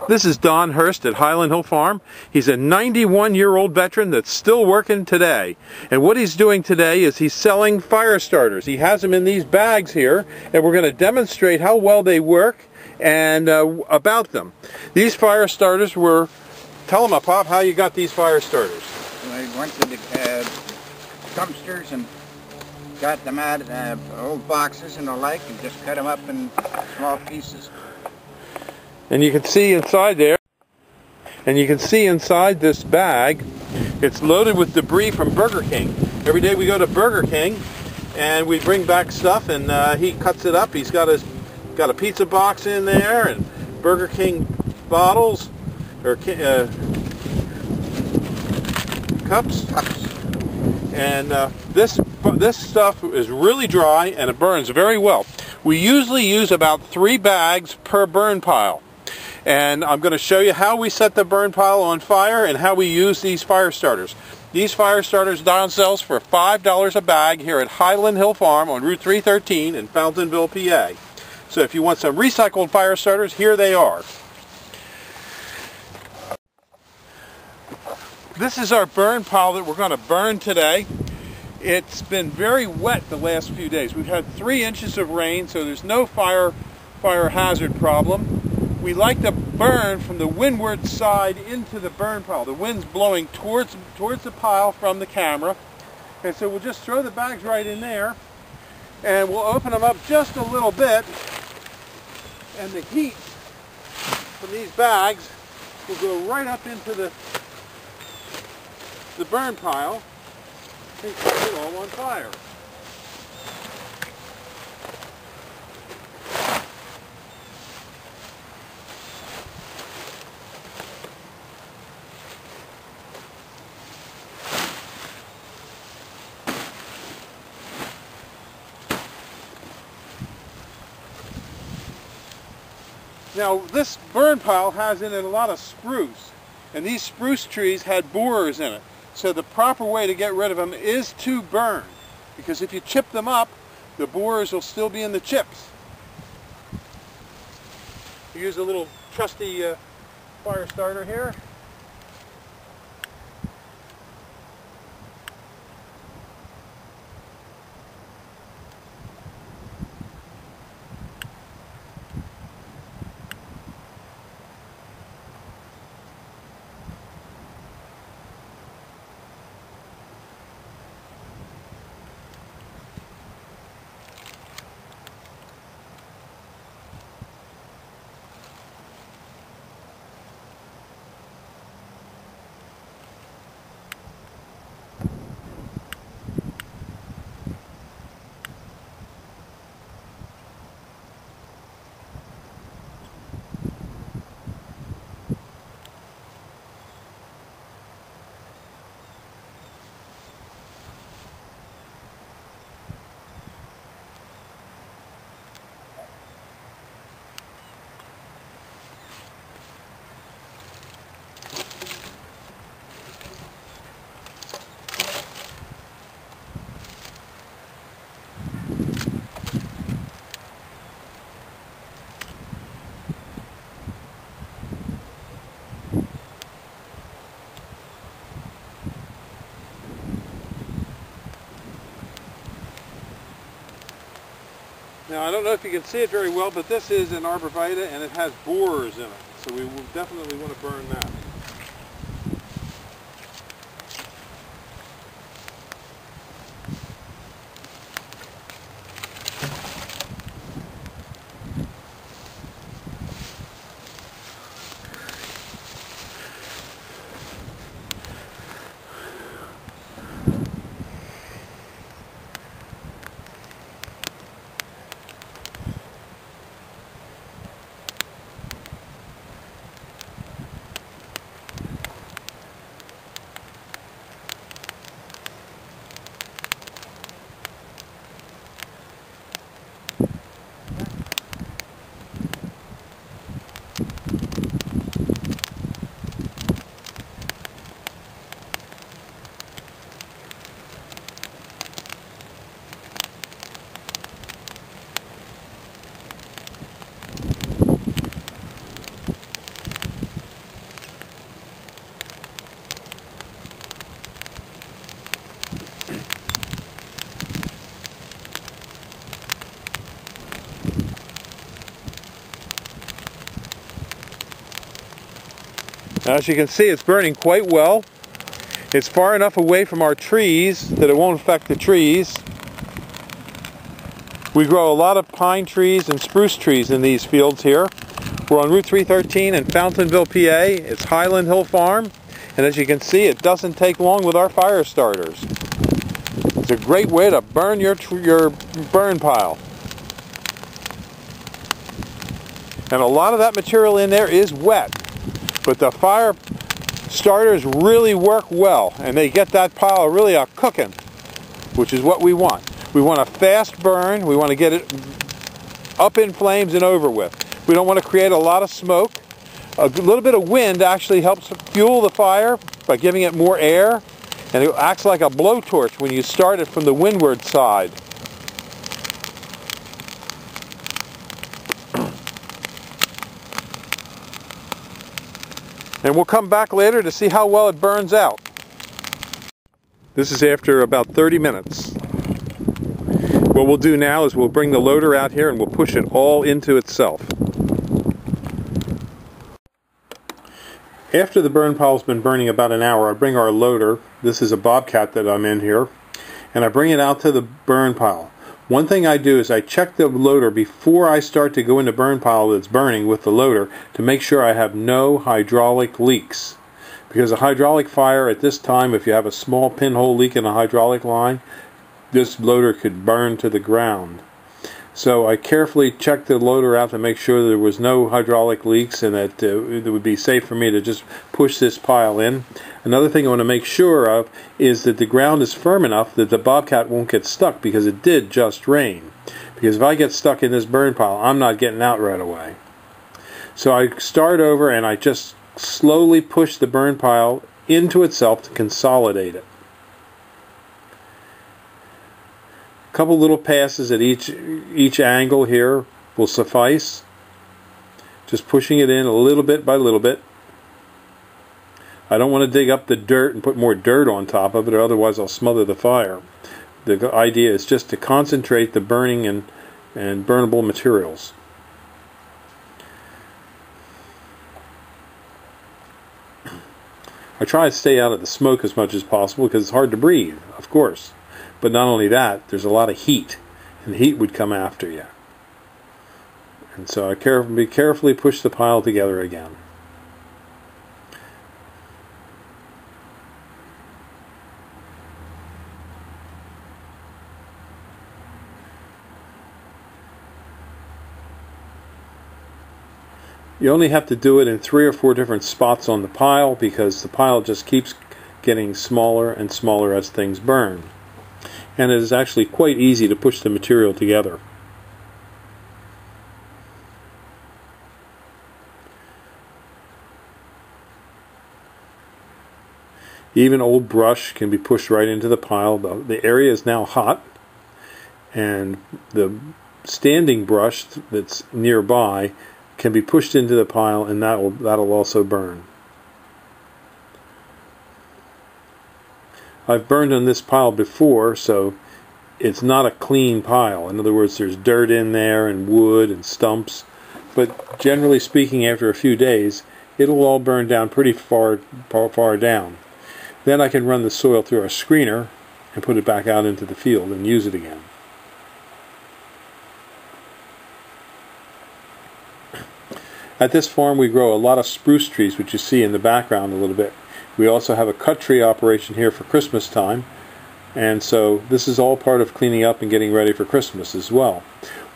This is Don Hurst at Highland Hill Farm. He's a 91-year-old veteran that's still working today. And what he's doing today is he's selling fire starters. He has them in these bags here, and we're going to demonstrate how well they work and about them. These fire starters were... Tell them, Pop, how you got these fire starters. I went to the dumpsters and got them out of old boxes and the like, and just cut them up in small pieces. And you can see inside there, and you can see inside this bag, it's loaded with debris from Burger King. Every day we go to Burger King and we bring back stuff, and he cuts it up. He's got a pizza box in there, and Burger King bottles, or cups. And this stuff is really dry and it burns very well. We usually use about 3 bags per burn pile. And I'm going to show you how we set the burn pile on fire and how we use these fire starters. These fire starters Don sells for $5 a bag here at Highland Hill Farm on Route 313 in Fountainville, PA. So if you want some recycled fire starters, here they are. This is our burn pile that we're going to burn today. It's been very wet the last few days. We've had 3 inches of rain, so there's no fire hazard problem. We like to burn from the windward side into the burn pile. The wind's blowing towards the pile from the camera. And so we'll just throw the bags right in there, and we'll open them up just a little bit, and the heat from these bags will go right up into the burn pile and set it all on fire. Now, this burn pile has in it a lot of spruce, and these spruce trees had borers in it. So the proper way to get rid of them is to burn, because if you chip them up, the borers will still be in the chips. We use a little trusty fire starter here. Now, I don't know if you can see it very well, but this is an Arborvitae and it has borers in it. So we will definitely want to burn that. As you can see, it's burning quite well. It's far enough away from our trees that it won't affect the trees. We grow a lot of pine trees and spruce trees in these fields here. We're on Route 313 in Fountainville, PA. It's Highland Hill Farm. And as you can see, it doesn't take long with our fire starters. It's a great way to burn your burn pile. And a lot of that material in there is wet. But the fire starters really work well, and they get that pile really a cooking, which is what we want. We want a fast burn. We want to get it up in flames and over with. We don't want to create a lot of smoke. A little bit of wind actually helps fuel the fire by giving it more air, and it acts like a blowtorch when you start it from the windward side. And we'll come back later to see how well it burns out. This is after about 30 minutes. What we'll do now is we'll bring the loader out here and we'll push it all into itself. After the burn pile's been burning about an hour, I bring our loader, this is a Bobcat that I'm in here, and I bring it out to the burn pile. One thing I do is I check the loader before I start to go into burn pile that's burning with the loader to make sure I have no hydraulic leaks. Because a hydraulic fire at this time, if you have a small pinhole leak in a hydraulic line, this loader could burn to the ground. So I carefully checked the loader out to make sure there was no hydraulic leaks and that it would be safe for me to just push this pile in. Another thing I want to make sure of is that the ground is firm enough that the Bobcat won't get stuck, because it did just rain. Because if I get stuck in this burn pile, I'm not getting out right away. So I start over and I just slowly push the burn pile into itself to consolidate it. A couple little passes at each angle here will suffice. Just pushing it in a little bit by little bit. I don't want to dig up the dirt and put more dirt on top of it, or otherwise I'll smother the fire. The idea is just to concentrate the burning and burnable materials. I try to stay out of the smoke as much as possible because it's hard to breathe, of course. But not only that, there's a lot of heat, and heat would come after you. And so I carefully push the pile together again. You only have to do it in 3 or 4 different spots on the pile, because the pile just keeps getting smaller and smaller as things burn. And it is actually quite easy to push the material together. Even old brush can be pushed right into the pile. The area is now hot, and the standing brush that's nearby can be pushed into the pile, and that'll also burn. I've burned on this pile before, so it's not a clean pile. In other words, there's dirt in there and wood and stumps. But generally speaking, after a few days, it'll all burn down pretty far down. Then I can run the soil through a screener and put it back out into the field and use it again. At this farm we grow a lot of spruce trees, which you see in the background a little bit. We also have a cut tree operation here for Christmas time, and so this is all part of cleaning up and getting ready for Christmas as well.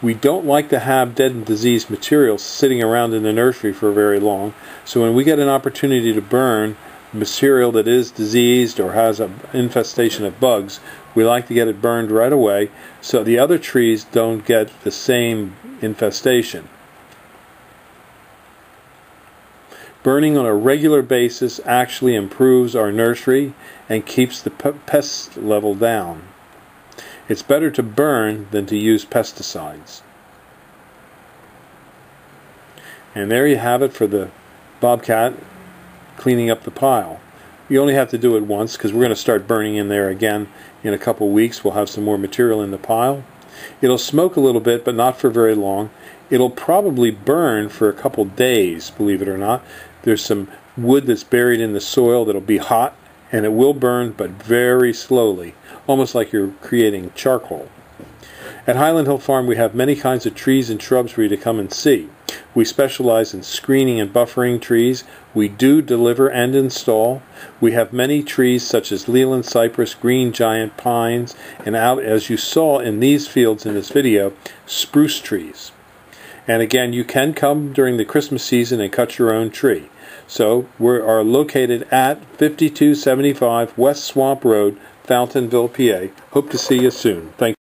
We don't like to have dead and diseased materials sitting around in the nursery for very long, so when we get an opportunity to burn material that is diseased or has an infestation of bugs, we like to get it burned right away so the other trees don't get the same infestation. Burning on a regular basis actually improves our nursery and keeps the pest level down. It's better to burn than to use pesticides. And there you have it for the Bobcat cleaning up the pile. You only have to do it once, because we're going to start burning in there again in a couple weeks. We'll have some more material in the pile. It'll smoke a little bit, but not for very long. It'll probably burn for a couple days, believe it or not. There's some wood that's buried in the soil that'll be hot, and it will burn, but very slowly, almost like you're creating charcoal. At Highland Hill Farm, we have many kinds of trees and shrubs for you to come and see. We specialize in screening and buffering trees. We do deliver and install. We have many trees such as leyland, cypress, green giant, pines, and out, as you saw in these fields in this video, spruce trees. And again, you can come during the Christmas season and cut your own tree. So we are located at 5275 West Swamp Road, Fountainville, PA. Hope to see you soon. Thank you.